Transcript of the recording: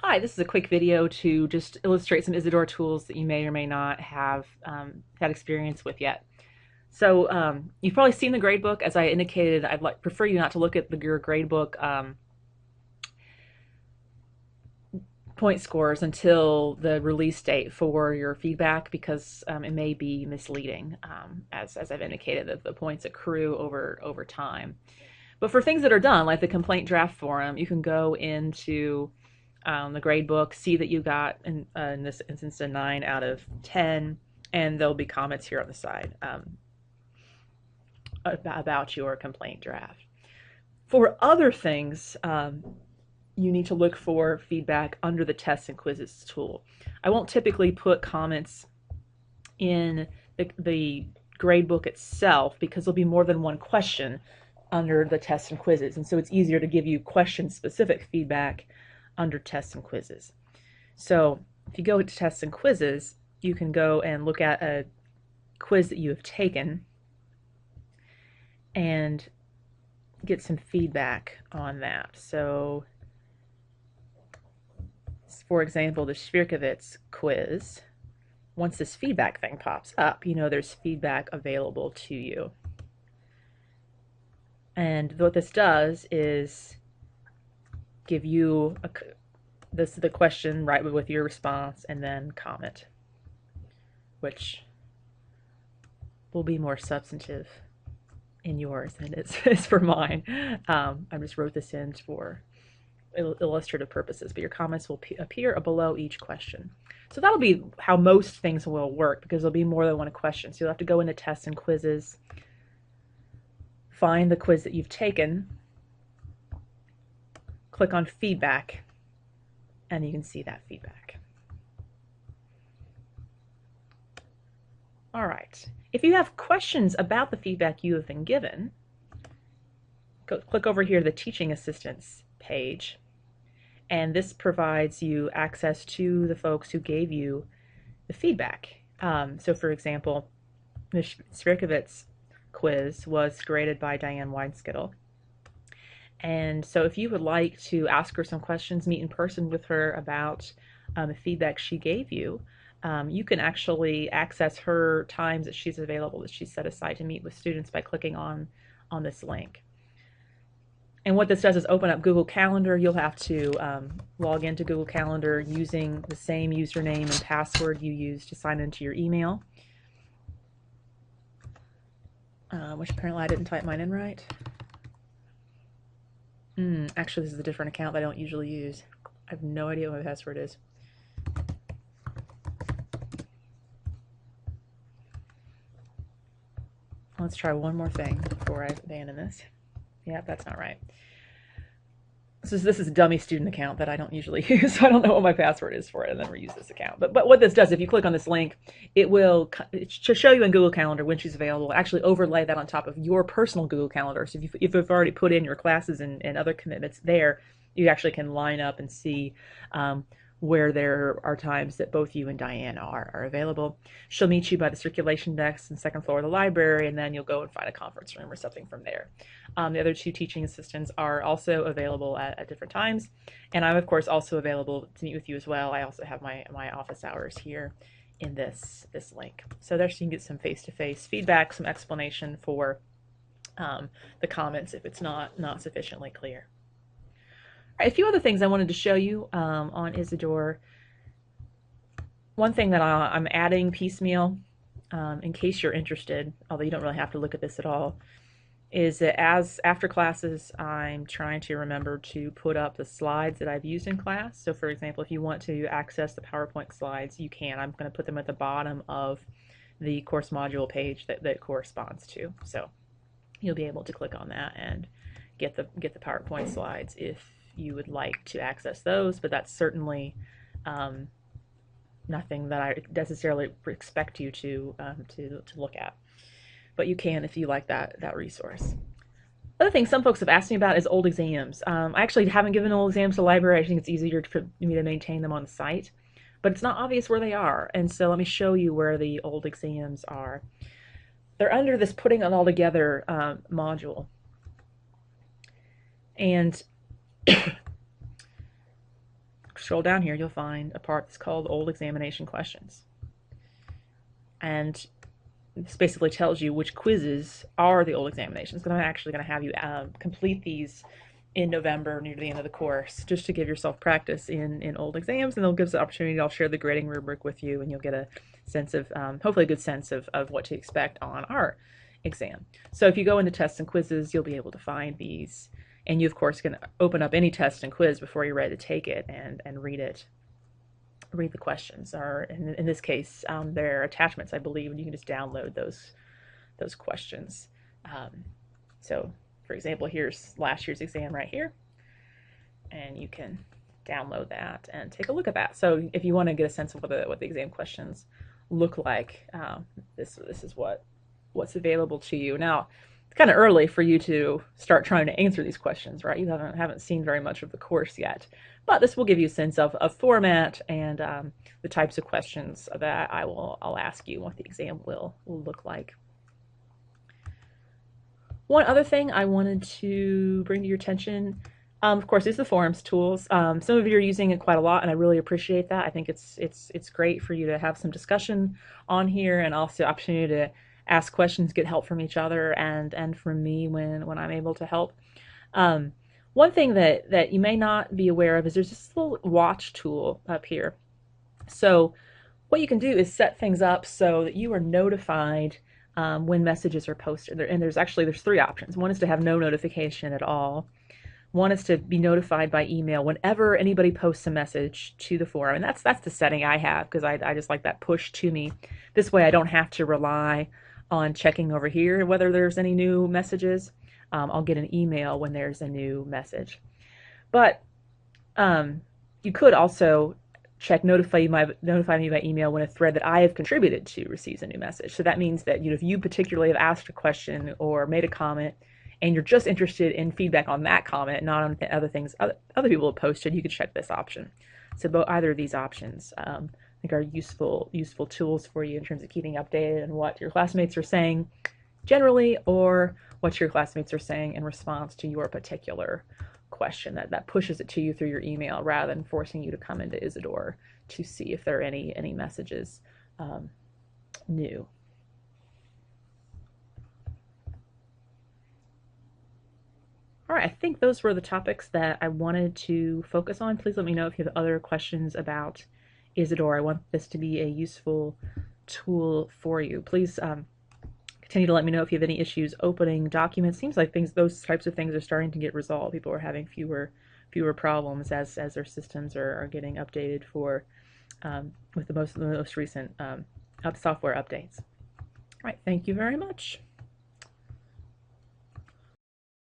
Hi, this is a quick video to just illustrate some Isidore tools that you may or may not have had experience with yet. So you've probably seen the gradebook. As I indicated, prefer you not to look at your gradebook point scores until the release date for your feedback because it may be misleading, as I've indicated, that the points accrue over time. But for things that are done, like the complaint draft forum, you can go into the grade book, see that you got, in this instance, a 9 out of 10, and there'll be comments here on the side about your complaint draft. For other things, you need to look for feedback under the tests and quizzes tool. I won't typically put comments in the grade book itself because there'll be more than one question under the tests and quizzes, and so it's easier to give you question-specific feedback under tests and quizzes. So if you go to tests and quizzes, you can go and look at a quiz that you have taken and get some feedback on that. So for example, the Schwierkowitz quiz, once this feedback thing pops up, you know there's feedback available to you. And what this does is give you the question right with your response and then comment, which will be more substantive in yours than it is for mine. I just wrote this in for illustrative purposes, but your comments will appear below each question. So that'll be how most things will work, because there'll be more than one question. So you'll have to go into tests and quizzes, find the quiz that you've taken, click on feedback, and you can see that feedback. All right. If you have questions about the feedback you have been given, click over here to the Teaching Assistance page, and this provides you access to the folks who gave you the feedback. So for example, the Schwierkowitz quiz was graded by Diane Weinskittel. And so if you would like to ask her some questions, meet in person with her about the feedback she gave you, you can actually access her times that she's available, that she's set aside to meet with students, by clicking on this link. And what this does is open up Google Calendar. You'll have to log into Google Calendar using the same username and password you used to sign into your email, which apparently I didn't type mine in right. Actually, this is a different account that I don't usually use. I have no idea what my password is. Let's try one more thing before I abandon this. Yeah, that's not right. This is a dummy student account that I don't usually use, so I don't know what my password is for it, and then reuse this account. But what this does, if you click on this link, it will show you in Google Calendar when she's available. Actually overlay that on top of your personal Google Calendar. So if you've already put in your classes and other commitments there, you actually can line up and see where there are times that both you and Diane are available. She'll meet you by the circulation desk on the second floor of the library, and then you'll go and find a conference room or something from there. The other two teaching assistants are also available at different times, and I'm of course also available to meet with you as well. I also have my office hours here in this link. So there you can get some face-to-face feedback, some explanation for the comments if it's not sufficiently clear. A few other things I wanted to show you on Isidore. One thing that I'm adding piecemeal, in case you're interested, although you don't really have to look at this at all, is that after classes, I'm trying to remember to put up the slides that I've used in class. So for example, if you want to access the PowerPoint slides, you can. I'm going to put them at the bottom of the course module page that corresponds to. So you'll be able to click on that and get the PowerPoint slides if you would like to access those, but that's certainly nothing that I necessarily expect you to look at. But you can if you like that resource. Other thing some folks have asked me about is old exams. I actually haven't given old exams to the library. I think it's easier for me to maintain them on the site, but it's not obvious where they are. And so let me show you where the old exams are. They're under this putting it all together module. And scroll down here, you'll find a part that's called Old Examination Questions. And this basically tells you which quizzes are the old examinations. Because I'm actually going to have you complete these in November near the end of the course, just to give yourself practice in old exams, and they'll give us the opportunity. I'll share the grading rubric with you, and you'll get a sense of, hopefully a good sense of what to expect on our exam. So if you go into tests and quizzes, you'll be able to find these, and you of course can open up any test and quiz before you're ready to take it and read it. Read the questions, or in this case, they're attachments, I believe, and you can just download those questions. So, for example, here's last year's exam right here, and you can download that and take a look at that. So, if you want to get a sense of what the exam questions look like, this is what's available to you now. It's kind of early for you to start trying to answer these questions, right? You haven't seen very much of the course yet. But this will give you a sense of format and the types of questions that I'll ask you, what the exam will look like. One other thing I wanted to bring to your attention, of course, is the forums tools. Some of you are using it quite a lot, and I really appreciate that. I think it's great for you to have some discussion on here, and also opportunity to ask questions, get help from each other, and from me when I'm able to help. One thing that you may not be aware of is there's this little watch tool up here. So what you can do is set things up so that you are notified when messages are posted. And there's three options. One is to have no notification at all. One is to be notified by email whenever anybody posts a message to the forum. And that's the setting I have, because I just like that push to me. This way I don't have to rely on checking over here whether there's any new messages. I'll get an email when there's a new message. But you could also check notify me by email when a thread that I have contributed to receives a new message. So that means that if you particularly have asked a question or made a comment, and you're just interested in feedback on that comment, not on other things other people have posted, you could check this option. So either of these options I think are useful tools for you in terms of keeping updated on what your classmates are saying generally, or what your classmates are saying in response to your particular question. That pushes it to you through your email rather than forcing you to come into Isidore to see if there are any messages new. All right, I think those were the topics that I wanted to focus on. Please let me know if you have other questions about Isidore. I want this to be a useful tool for you. Please continue to let me know if you have any issues opening documents. Seems like those types of things are starting to get resolved. People are having fewer problems as their systems are getting updated with the most recent software updates. All right, thank you very much.